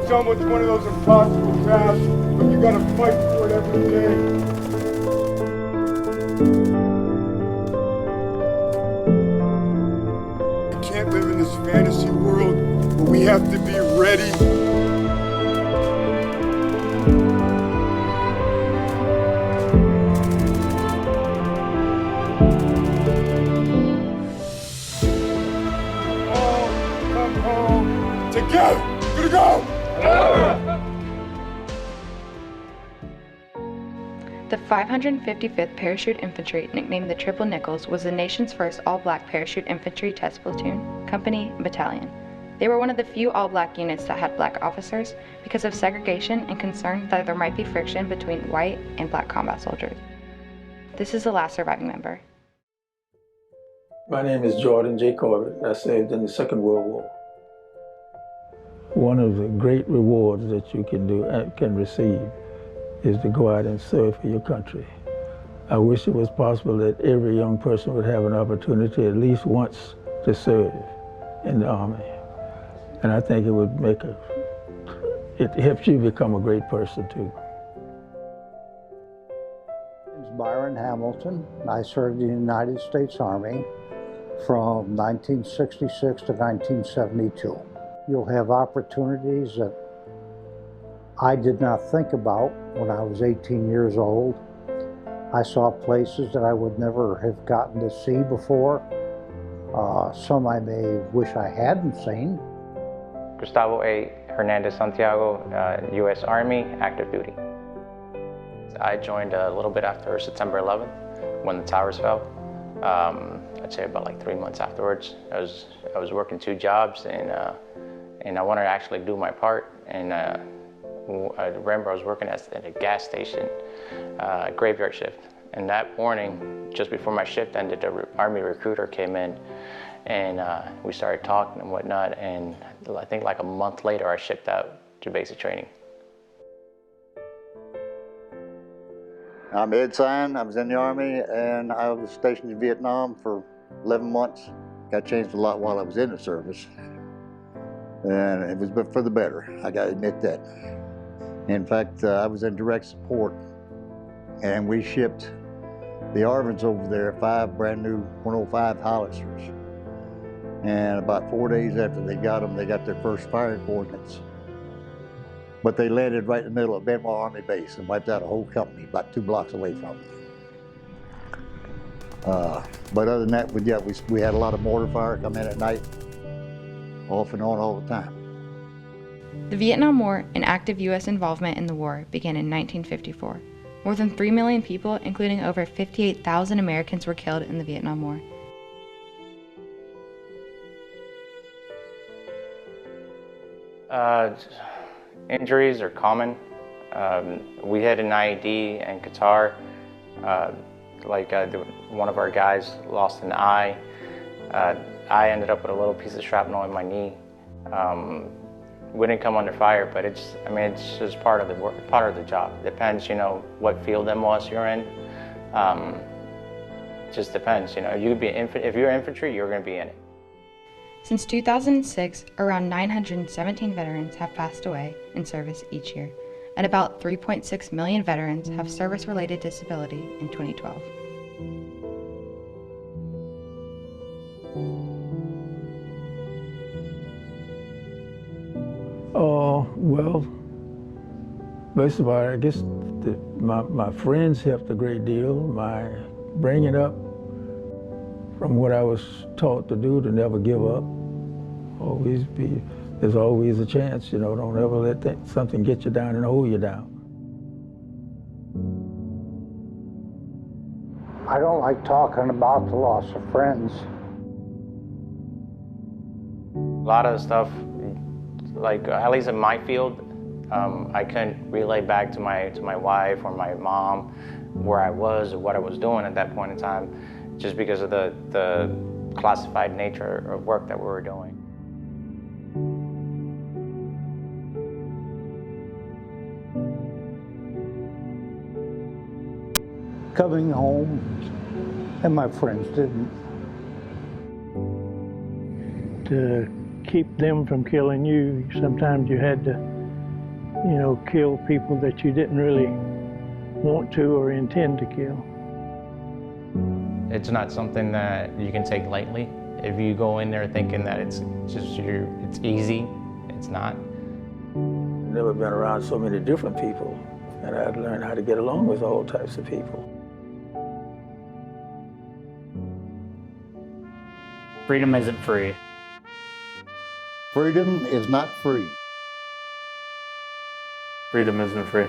done with one of those impossible tasks, but you gotta fight for it every day. We can't live in this fantasy world, but we have to be ready. Together! Gonna go! The 555th Parachute Infantry, nicknamed the Triple Nickels, was the nation's first all-black parachute infantry test platoon, company, and battalion. They were one of the few all-black units that had black officers because of segregation and concern that there might be friction between white and black combat soldiers. This is the last surviving member. My name is Jordan J. Corbett. I served in the Second World War. One of the great rewards that you can receive is to go out and serve for your country. I wish it was possible that every young person would have an opportunity at least once to serve in the Army. And I think it would it helps you become a great person too. My name is Byron Hamilton. I served in the United States Army from 1966 to 1972. You'll have opportunities that I did not think about when I was 18 years old. I saw places that I would never have gotten to see before. Some I may wish I hadn't seen. Gustavo A. Hernandez Santiago, U.S. Army, active duty. I joined a little bit after September 11th when the towers fell. I'd say about like 3 months afterwards. I was working 2 jobs and I wanted to actually do my part. And I remember I was working at a gas station, graveyard shift. And that morning, just before my shift ended, the Army recruiter came in and we started talking and whatnot. And I think like a month later, I shipped out to basic training. I'm Ed Sine. I was in the Army and I was stationed in Vietnam for 11 months. Got changed a lot while I was in the service. And it was for the better, I gotta admit that. In fact, I was in direct support and we shipped the ARVNs over there 5 brand new 105 howitzers. And about 4 days after they got them, they got their first firing coordinates. But they landed right in the middle of Benoit Army Base and wiped out a whole company about 2 blocks away from them. But other than that, we had a lot of mortar fire come in at night, off and on all the time. The Vietnam War and active U.S. involvement in the war began in 1954. More than 3 million people, including over 58,000 Americans, were killed in the Vietnam War. Injuries are common. We had an IED in Qatar. One of our guys lost an eye. I ended up with a little piece of shrapnel in my knee. We didn't come under fire, but it's just part of the work, part of the job. It depends, what field MOS you're in. Just depends, if you're infantry, you're going to be in it. Since 2006, around 917 veterans have passed away in service each year, and about 3.6 million veterans have service-related disability in 2012. Well, first of all, I guess my friends helped a great deal. My bringing up from what I was taught to do, to never give up. There's always a chance, don't ever let something get you down and hold you down. I don't like talking about the loss of friends. A lot of the stuff, at least in my field, I couldn't relay back to my wife or my mom where I was or what I was doing at that point in time, just because of the classified nature of work that we were doing. Coming home, and my friends didn't. To keep them from killing you, sometimes you had to kill people that you didn't really want to or intend to kill. It's not something that you can take lightly. If you go in there thinking that it's easy, it's not. I've never been around so many different people, and I'd learned how to get along with all types of people. Freedom isn't free. Freedom is not free. Freedom isn't free.